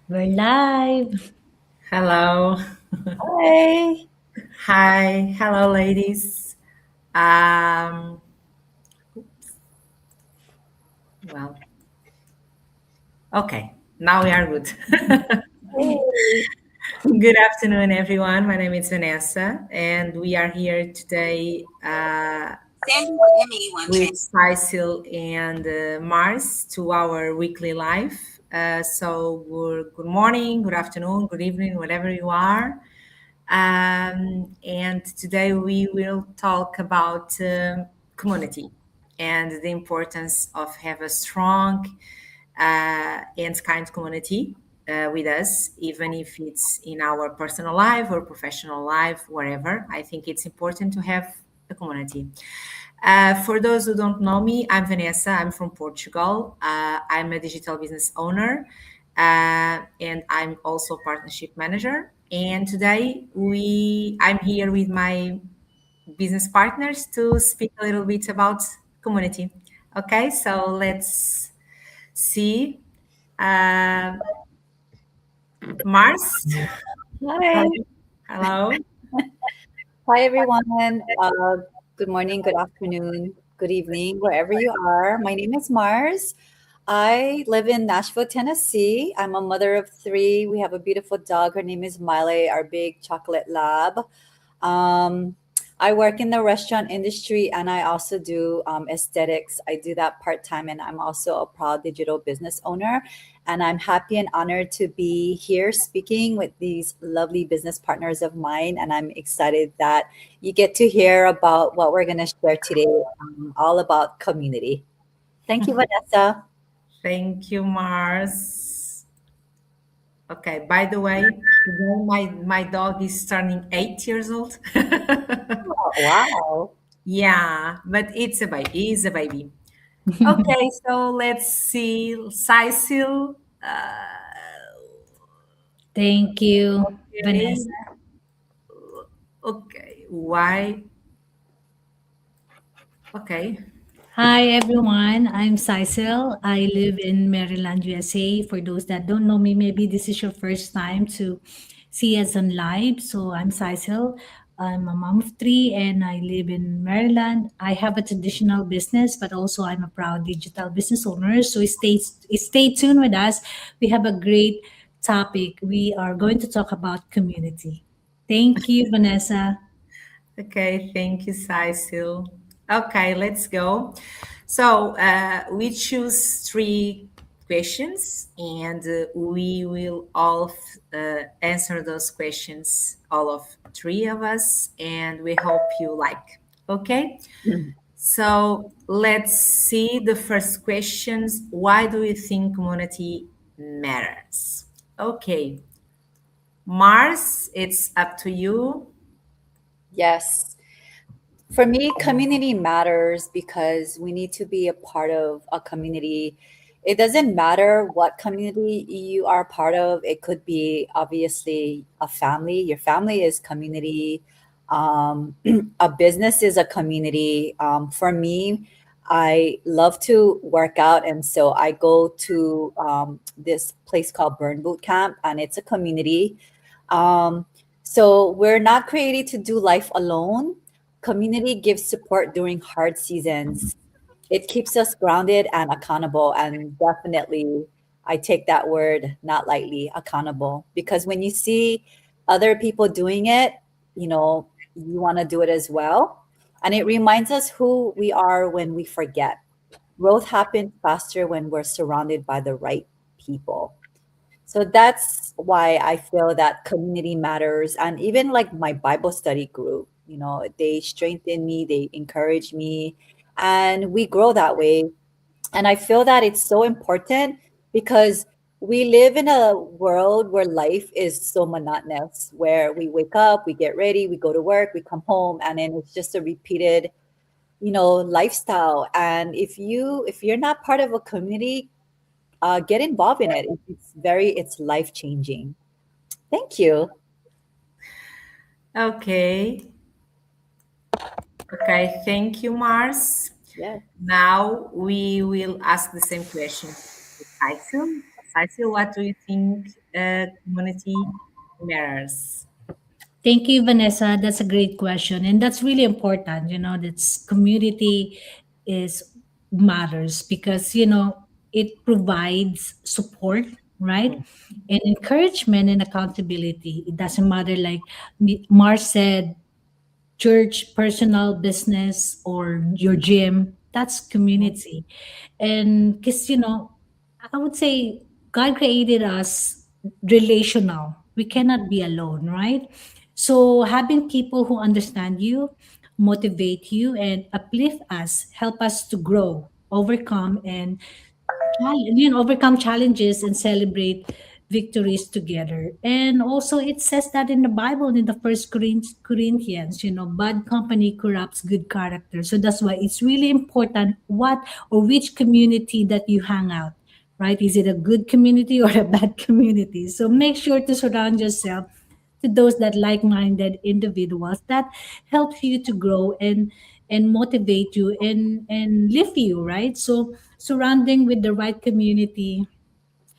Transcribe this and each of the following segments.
We're live. Hello. Hi. Hi. Hello, ladies. Um, well, okay. Now we are good. Hey. Good afternoon, everyone. My name is Vanessa, and we are here today with Faisal and Mars to our weekly live. Good morning, good afternoon, good evening, wherever you are. And today we will talk about community and the importance of have a strong and kind community with us, even if it's in our personal life or professional life, wherever. I think it's important to have a community. For those who don't know me, I'm Vanessa. I'm from Portugal. I'm a digital business owner, and I'm also partnership manager. And today I'm here with my business partners to speak a little bit about community. Okay, so let's see. Uh, Mars, Hi. hello. Hi, everyone. Good morning, good afternoon, good evening, wherever you are. My name is Mars. I live in Nashville, Tennessee. I'm a mother of three. We have a beautiful dog. Her name is Miley, our big chocolate lab. Um, I work in the restaurant industry and I also do aesthetics. I do that part time, and I'm also a proud digital business owner. And I'm happy and honored to be here speaking with these lovely business partners of mine. And I'm excited that you get to hear about what we're going to share today, all about community. Thank you, Vanessa. Thank you, Mars. Okay, by the way, today my dog is turning 8 years old. Oh, wow. Yeah, but it's a baby. He's a baby. Okay, so let's see. Cecil. Thank you, Okay, Vanessa. okay. Why? Okay. Hi, everyone. I'm Cecil. I live in Maryland, USA. For those that don't know me, maybe this is your first time to see us on live. So I'm Cecil. I'm a mom of three and I live in Maryland. I have a traditional business, but also I'm a proud digital business owner. So stay tuned with us. We have a great topic. We are going to talk about community. Thank you, Vanessa. Okay, thank you, Cecil. Okay, let's go. So we choose three questions, and we will all answer those questions, all of three of us, and we hope you like. Okay, so let's see the first questions. Why do you think community matters? Okay, Mars, it's up to you. Yes. For me, community matters because we need to be a part of a community. It doesn't matter what community you are part of. It could be obviously a family. Your family is community. A business is a community. For me, I love to work out, and so I go to this place called Burn Boot Camp, and it's a community. Um, so we're not created to do life alone. Community gives support during hard seasons. It keeps us grounded and accountable. And definitely, I take that word not lightly, accountable, because when you see other people doing it, you want to do it as well. And it reminds us who we are when we forget. Growth happens faster when we're surrounded by the right people. So that's why I feel that community matters. And even like my Bible study group, they strengthen me, they encourage me, and we grow that way. And I feel that it's so important because we live in a world where life is so monotonous, where we wake up, we get ready, we go to work, we come home, and then it's just a repeated, lifestyle. And if you're not part of a community, get involved in it. It's life changing. Thank you. Okay. Okay, thank you, Mars. Yes. Now we will ask the same question to Faisal. Faisal, what do you think community matters? Thank you, Vanessa. That's a great question. And that's really important, that's community is matters because, it provides support, right? And encouragement and accountability. It doesn't matter, like Mars said, church, personal, business, or your gym, that's community. And because, I would say God created us relational. We cannot be alone, right? So having people who understand you, motivate you, and uplift us, help us to grow, overcome, and overcome challenges and celebrate victories together. And also it says that in the Bible in the Corinthians, bad company corrupts good character. So that's why it's really important what or which community that you hang out, right? Is it a good community or a bad community? So make sure to surround yourself to those that like-minded individuals that help you to grow and motivate you and lift you, right? So surrounding with the right community,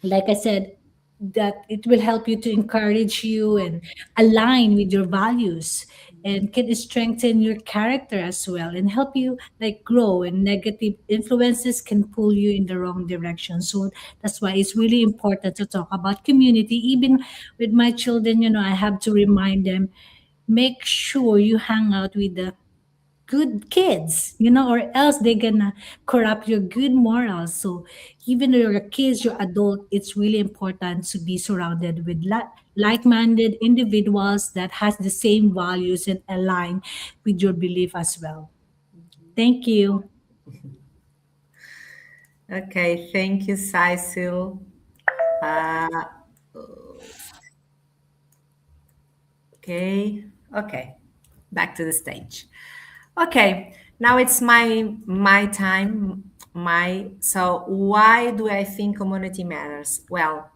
like I said, that it will help you to encourage you and align with your values and can strengthen your character as well and help you like grow, and negative influences can pull you in the wrong direction. So that's why it's really important to talk about community. Even with my children, I have to remind them, make sure you hang out with the good kids, or else they're gonna corrupt your good morals. So even though you're kids, you're adult, it's really important to be surrounded with like-minded individuals that has the same values and align with your belief as well. Thank you. Okay, thank you, Cecil. Uh, okay, okay, back to the stage. Okay, now it's my time. So why do I think community matters? Well,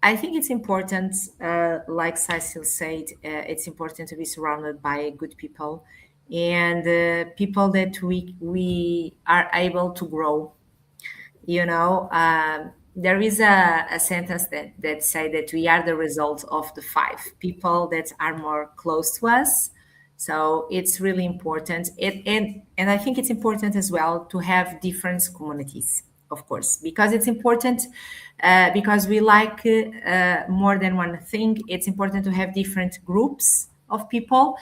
I think it's important, like Cecil said, it's important to be surrounded by good people and people that we are able to grow. There is a sentence that say that we are the result of the five people that are more close to us. So it's really important, and I think it's important as well to have different communities, of course, because it's important, because we like more than one thing. It's important to have different groups of people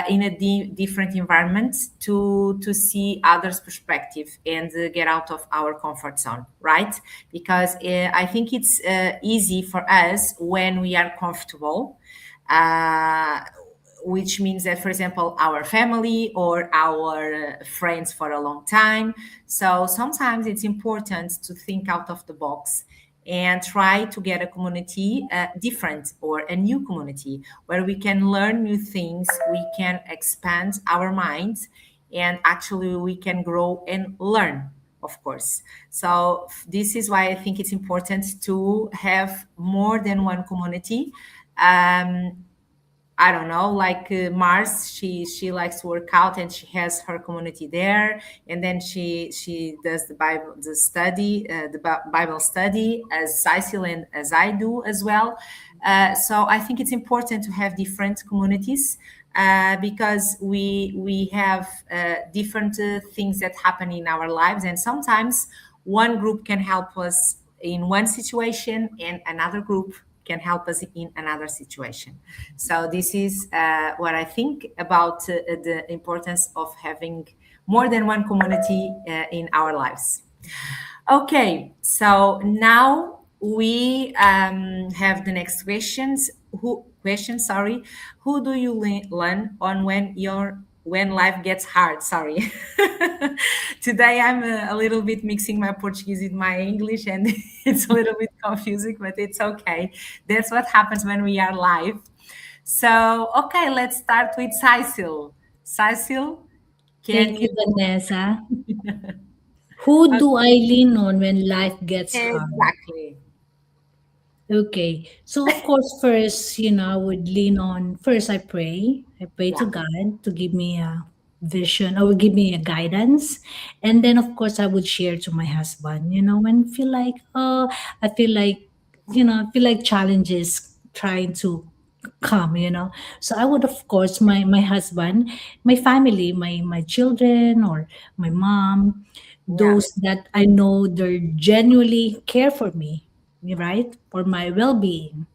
in a different environment to see others' perspective and get out of our comfort zone, right? Because I think it's easy for us when we are comfortable. Uh, which means that, for example, our family or our friends for a long time. So sometimes it's important to think out of the box and try to get a community different, or a new community where we can learn new things, we can expand our minds, and actually we can grow and learn, of course. So this is why I think it's important to have more than one community. I don't know, like Mars, she likes to work out and she has her community there, and then she does the Bible study, as Cecil and as I do as well. So I think it's important to have different communities, because we have different things that happen in our lives, and sometimes one group can help us in one situation and another group can help us in another situation. So this is what I think about the importance of having more than one community in our lives. Okay, so now we have the next questions. Who do you learn on when life gets hard? Sorry. Today I'm a little bit mixing my Portuguese with my English, and it's a little bit confusing, but it's okay. That's what happens when we are live. So, okay, let's start with Cecil. Cecil, can Thank you? you, Vanessa. Who do I lean on when life gets hard? Exactly. Okay. So of course, first, I would lean on first I pray. I pray Yeah. to God to give me a vision or give me a guidance. And then of course I would share to my husband, when I feel like I feel like challenges trying to come. So I would, of course, my husband, my family, my children, or my mom, Yeah. those that I know they genuinely care for me, right? For my well-being.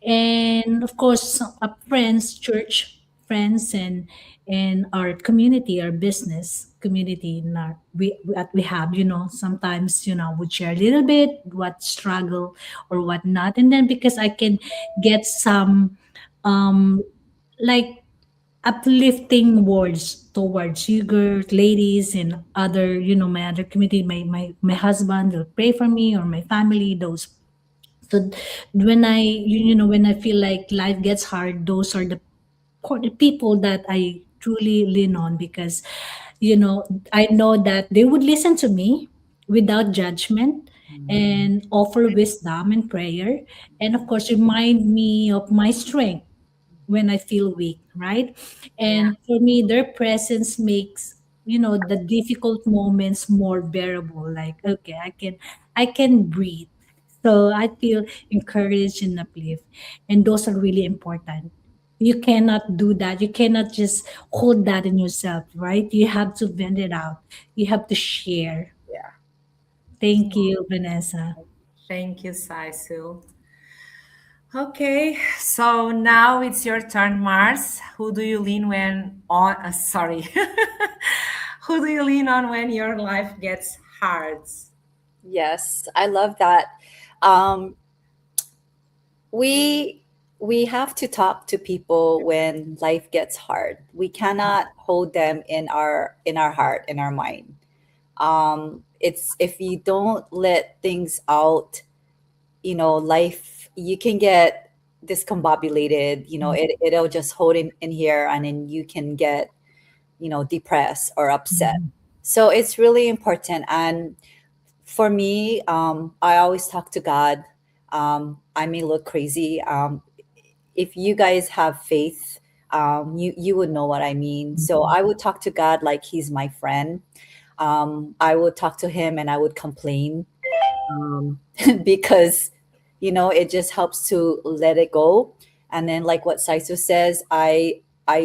And of course, friends, church friends, and our community, our business community, in our, that we have. Sometimes we share a little bit what struggle or what not, and then because I can get some um like uplifting words towards you girls, ladies, and other, my other community, my husband will pray for me, or my family, those. So when when I feel like life gets hard, those are the people that I truly lean on, because I know that they would listen to me without judgment, and offer wisdom and prayer, and of course remind me of my strength when I feel weak, right? Yeah. And for me, their presence makes the difficult moments more bearable. Like, okay, I can breathe. So I feel encouraged and uplift. And those are really important. You cannot do that. You cannot just hold that in yourself, right? You have to vent it out. You have to share. Yeah. Thank you, Vanessa. Thank you, Saisu. Okay, so now it's your turn, Mars. Who do you lean when on? Sorry, who do you lean on when your life gets hard? Yes, I love that. Um, we we have to talk to people when life gets hard. We cannot hold them in our heart, in our mind. It's if you don't let things out, life, you can get discombobulated. It'll just hold in here, and then you can get depressed or upset. So it's really important. And for me, I always talk to God. I may look crazy. If you guys have faith, you would know what I mean. So I would talk to God like He's my friend. I would talk to Him and I would complain, um, because it just helps to let it go. And then, like what Saiso says, I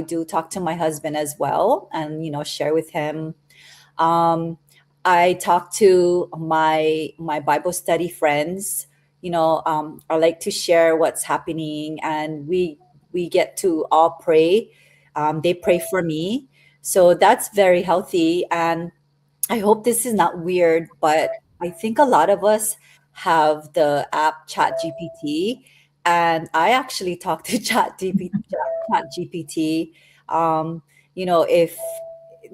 do talk to my husband as well, and share with him. um, I talk to my Bible study friends. I like to share what's happening, and we get to all pray. They pray for me, so that's very healthy. And I hope this is not weird, but I think a lot of us have the app Chat GPT, and I actually talk to Chat GPT. If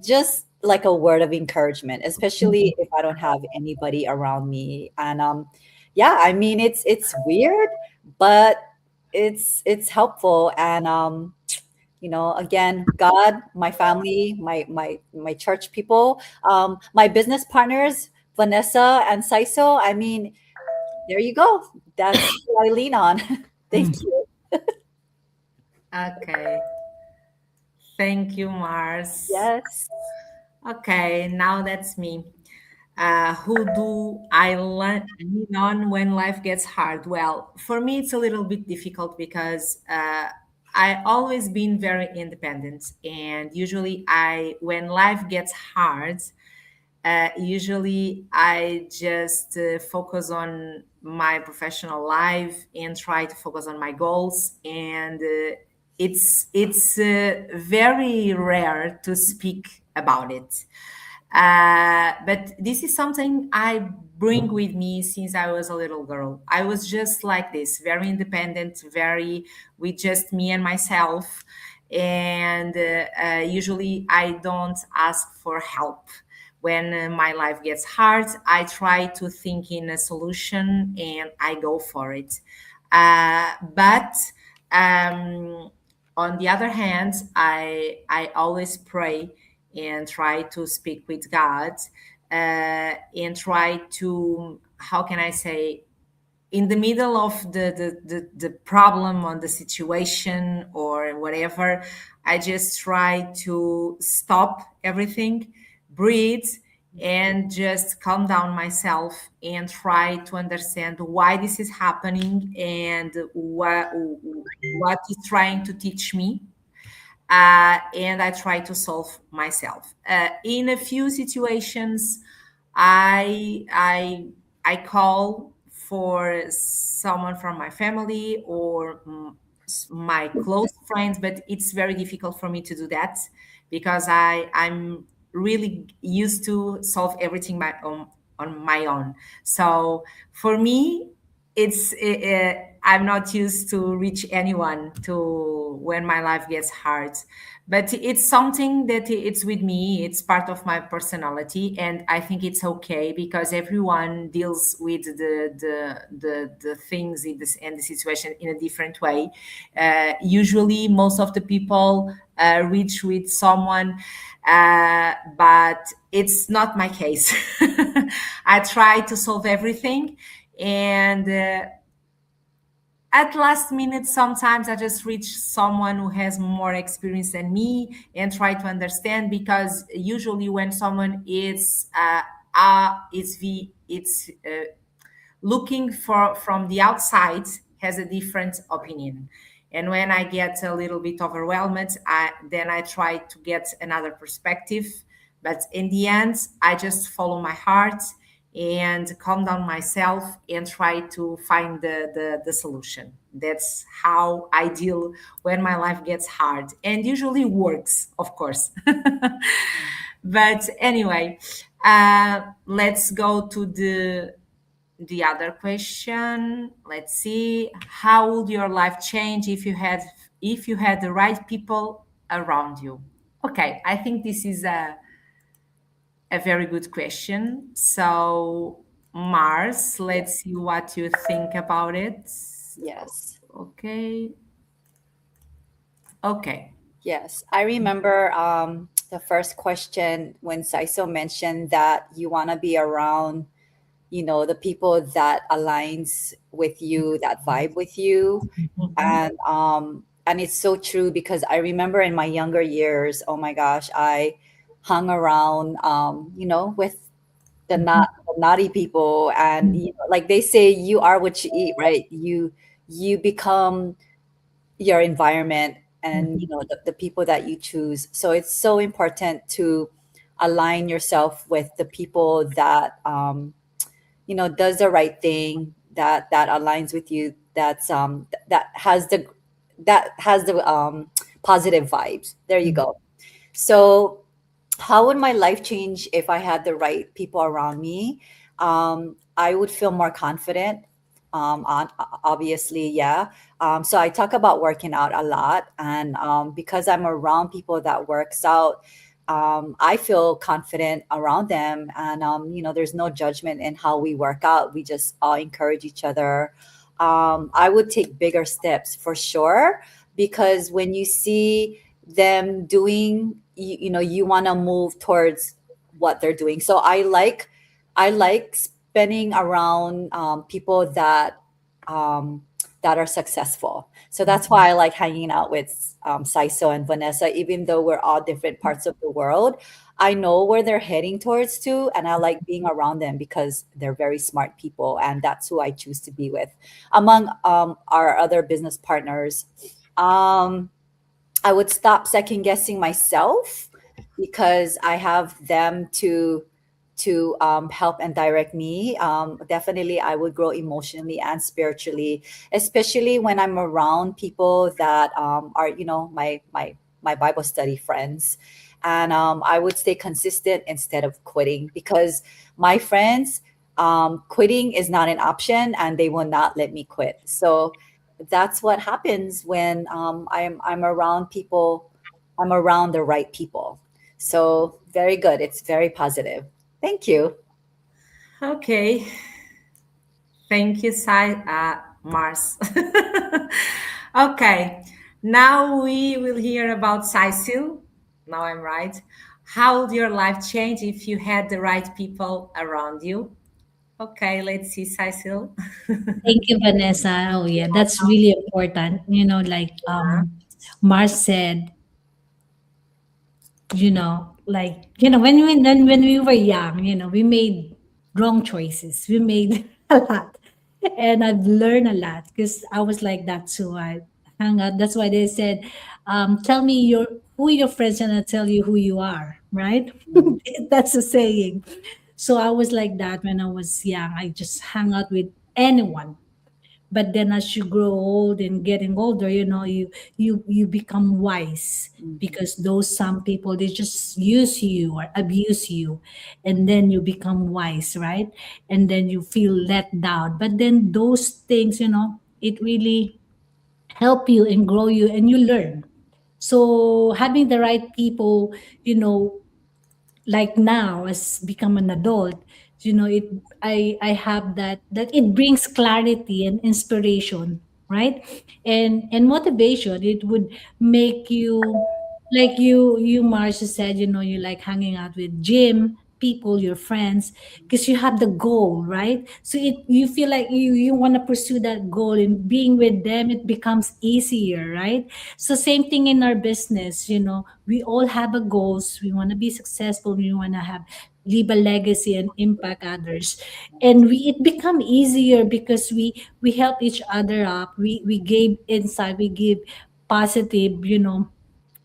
just like a word of encouragement, especially if I don't have anybody around me. And yeah, I mean it's weird, but it's helpful. And again, God, my family, my church people, my business partners, Vanessa and Saiso. I mean, there you go. That's who I lean on. Thank you. Okay, thank you, Mars. Yes. Okay, now that's me. Who do I lean on when life gets hard? Well, for me, it's a little bit difficult because I always been very independent, and usually, when life gets hard, usually I just focus on my professional life and try to focus on my goals. And it's very rare to speak about it. But this is something I bring with me since I was a little girl. I was just like this, very independent, very with just me and myself. And usually I don't ask for help. When my life gets hard, I try to think in a solution and I go for it. But um, on the other hand, I always pray and try to speak with God, and try to, how can I say, in the middle of the problem on the situation or whatever, I just try to stop everything, breathe, and just calm down myself and try to understand why this is happening and what is trying to teach me, and I try to solve myself. In a few situations, I I I call for someone from my family or my close friends, but it's very difficult for me to do that because I'm really used to solve everything on my own. So for me, I'm not used to reach anyone to when my life gets hard, but it's something that it's with me. It's part of my personality, and I think it's okay because everyone deals with the things in this and the situation in a different way. Usually most of the people reach with someone, but it's not my case. I try to solve everything, and at last minute sometimes I just reach someone who has more experience than me and try to understand, because usually when someone it's looking for from the outside has a different opinion, and when I get a little bit overwhelmed, then I try to get another perspective, but in the end I just follow my heart and calm down myself and try to find the solution. That's how I deal when my life gets hard, and usually works, of course. But anyway, let's go to the other question. Let's see. How would your life change if you had the right people around you? Okay, I think this is a very good question. So, Mars, Yeah. let's see what you think about it. Yes. Okay. Okay. Yes. I remember the first question when Saiso mentioned that you want to be around, the people that aligns with you, that vibe with you. Mhm. And it's so true because I remember in my younger years, oh my gosh, I hung around with the naughty people, and like they say, you are what you eat, right? You become your environment, and the people that you choose. So it's so important to align yourself with the people that does the right thing, that aligns with you, that has the positive vibes. There you go. So how would my life change if I had the right people around me? I would feel more confident. Obviously, yeah. So I talk about working out a lot, and because I'm around people that works out, I feel confident around them, and there's no judgment in how we work out. We just all encourage each other. I would take bigger steps for sure, because when you see them doing, you want to move towards what they're doing. So I like spending around people um, that are successful. So that's why I like hanging out with Saiso and Vanessa, even though we're all different parts of the world. I know where they're heading towards too, and I like being around them because they're very smart people, and that's who I choose to be with. Among our other business partners, um, I would stop second guessing myself because I have them to help and direct me. Definitely, I would grow emotionally and spiritually, especially when I'm around people that are, my Bible study friends, and I would stay consistent instead of quitting, because my friends, quitting is not an option, and they will not let me quit. So that's what happens when I'm around people. I'm around the right people. So very good. It's very positive. Thank you. Okay. Thank you, Mars. Okay. Now we will hear about Cecil. Now I'm right. How would your life change if you had the right people around you? Okay, let's see, Cecil. Thank you, Vanessa. Oh, yeah, that's really important. Like Mars said, like when we were young, we made wrong choices. We made a lot, and I've learned a lot because I was like that too. I hang out. That's why they said, "Tell me who your friends, and I'll tell you who you are." Right? Mm, That's a saying. So I was like that when I was young. I just hang out with anyone. But then as you grow old and getting older, you become wise, mhm, because those some people, they just use you or abuse you, and then you become wise, right? And then you feel let down, but then those things, it really help you and grow you, and you learn. So having the right people, you know like now, as become an adult, it I have that it brings clarity and inspiration, right? And motivation. It would make you, like you Marcia said, you like hanging out with gym people, your friends, because you have the goal, right? So you feel like you want to pursue that goal, and being with them, it becomes easier, right? So same thing in our business, we all have a goals. We want to be successful. We want to have leave a legacy and impact others. And it become easier because we help each other up. We gave insight, we give positive,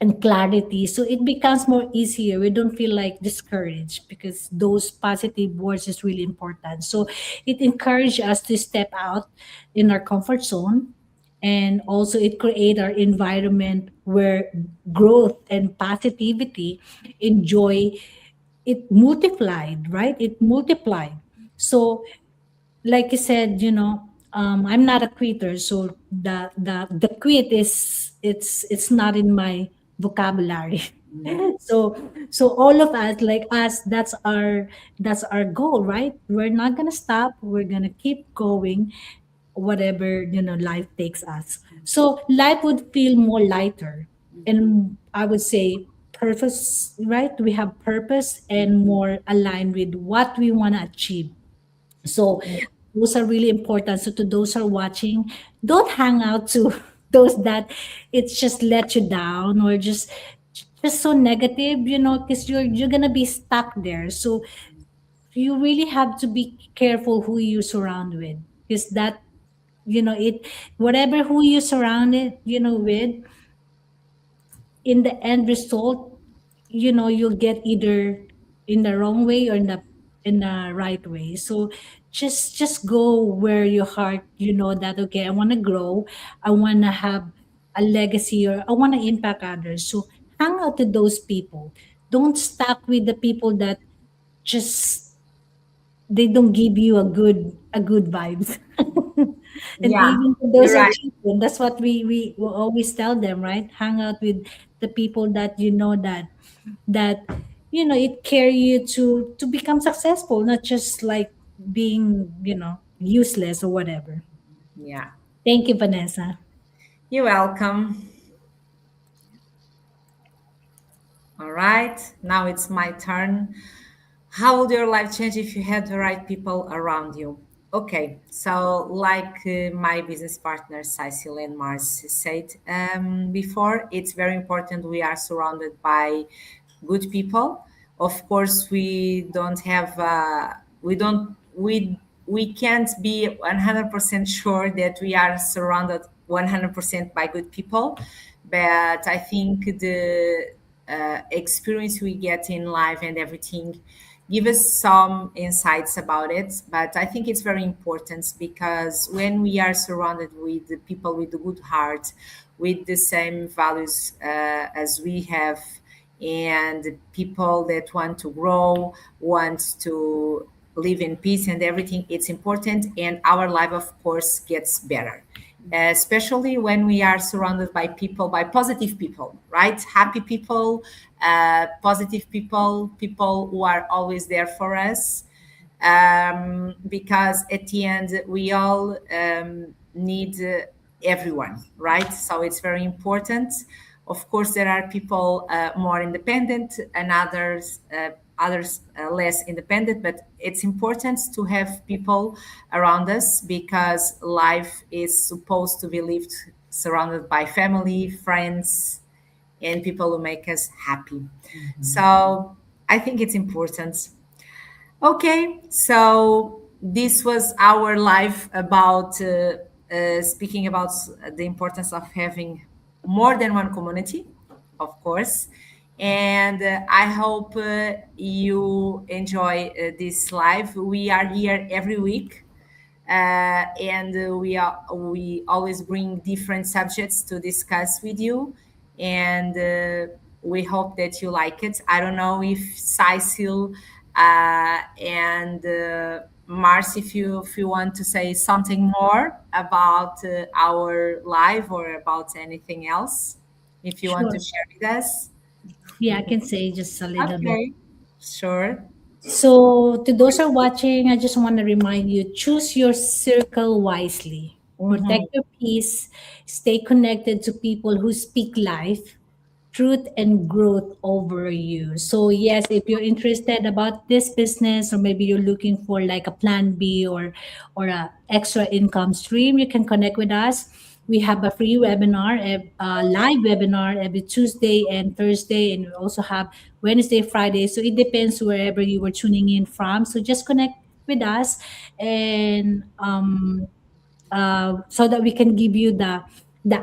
and clarity. So it becomes more easier. We don't feel like discouraged, because those positive words is really important. So it encourages us to step out in our comfort zone, and also it create our environment where growth and positivity enjoy, it multiplied, right? It multiplied. So like you said, I'm not a quitter, so the quit is, it's not in my vocabulary. mm, So all of us, like us, that's our goal, right? We're not gonna stop. We're gonna keep going, whatever life takes us. So life would feel more lighter, and I would say purpose, right? We have purpose and more aligned with what we want to achieve. So those are really important. So to those who are watching, don't hang out to those that it's just let you down, or just so negative, because you're gonna be stuck there. So you really have to be careful who you surround with, because that, it, whatever who you surround it, with, in the end result, you'll get either in the wrong way or in the right way. So just go where your heart, that, okay, I want to grow, I want to have a legacy, or I want to impact others. So hang out with those people. Don't stuck with the people that just, they don't give you a good vibes. And Yeah, even for you're those are right. children, that's what we will always tell them, right? Hang out with the people that, that it carry you to become successful, not just like being, useless or whatever. Yeah, Thank you, Vanessa. you're welcome. All right, now it's my turn. How would your life change if you had the right people around you? Okay, so like my business partner Cecil and Mars said before, it's very important we are surrounded by good people. Of course, we can't be 100% sure that we are surrounded 100% by good people, but I think the experience we get in life and everything give us some insights about it. But I think it's very important because when we are surrounded with the people with a good heart, with the same values as we have, and people that want to grow, want to live in peace and everything, it's important, and our life of course gets better, especially when we are surrounded by people, by positive people, right? Happy people, positive people, people who are always there for us, because at the end we all need everyone, right? So it's very important. Of course, there are people more independent and others less independent, but it's important to have people around us because life is supposed to be lived surrounded by family, friends, and people who make us happy. Mhm. So I think it's important. Okay, so this was our live about speaking about the importance of having more than one community, of course. And I hope you enjoy this live. We are here every week, and we always bring different subjects to discuss with you, and we hope that you like it. I don't know if Cecil and Mars, if you want to say something more about our live or about anything else, if you want to Sure. share with us. Yeah, I can say just a little bit. Okay, sure. So, to those who are watching, I just want to remind you, choose your circle wisely. Protect Mhm. your peace. Stay connected to people who speak life, truth, and growth over you. So, yes, if you're interested about this business, or maybe you're looking for like a plan B, or a extra income stream, you can connect with us. We have a free webinar, a live webinar every Tuesday and Thursday, and we also have Wednesday, Friday. So it depends wherever you were tuning in from. So just connect with us, and so that we can give you the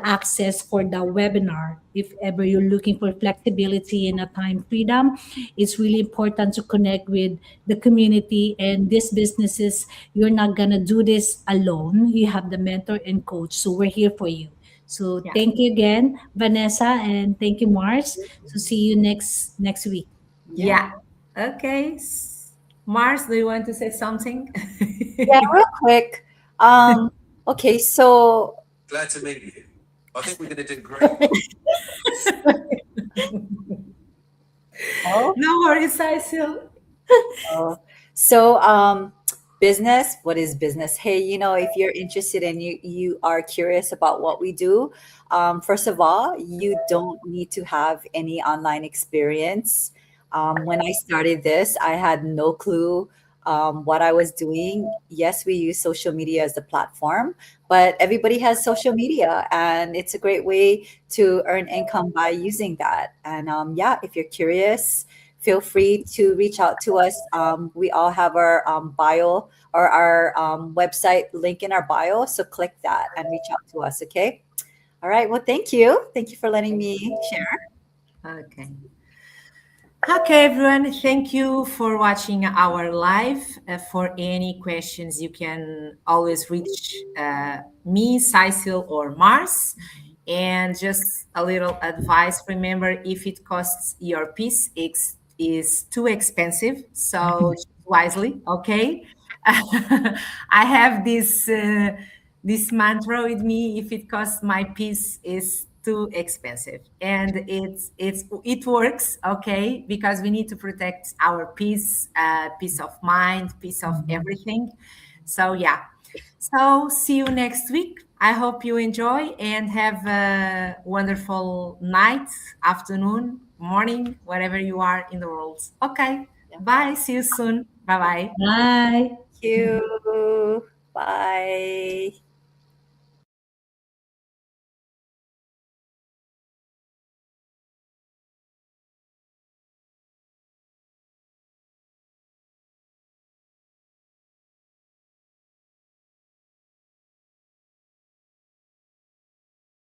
access for the webinar. If ever you're looking for flexibility and a time freedom, it's really important to connect with the community and these businesses. You're not gonna do this alone. You have the mentor and coach, so we're here for you. So Yeah. thank you again, Vanessa, and thank you, Mars. So see you next week. Yeah. Yeah. Okay. Mars, do you want to say something? Yeah, real quick. Um, okay, so Glad to meet you. I think we're going to do great. oh, No worries, Cecil. oh. So business, what is business? Hey, if you're interested and you are curious about what we do, first of all, you don't need to have any online experience. When I started this, I had no clue what I was doing. Yes, we use social media as the platform, but everybody has social media, and it's a great way to earn income by using that. And yeah, if you're curious, feel free to reach out to us. We all have our bio or our website link in our bio. So click that and reach out to us. Okay. All right. Well, thank you. Thank you for letting me share. Okay. Okay, everyone. Thank you for watching our live. For any questions, you can always reach me, Cecil, or Mars. And just a little advice: remember, if it costs your piece, it is too expensive. So choose wisely. Okay. I have this mantra with me: if it costs my piece, is too expensive, and it works. Okay, because we need to protect our peace, peace of mind, peace of Mhm. everything. So yeah, so see you next week. I hope you enjoy and have a wonderful night, afternoon, morning, wherever you are in the world. Okay, Yeah. bye, see you soon. Bye bye. Bye. Thank you. Bye.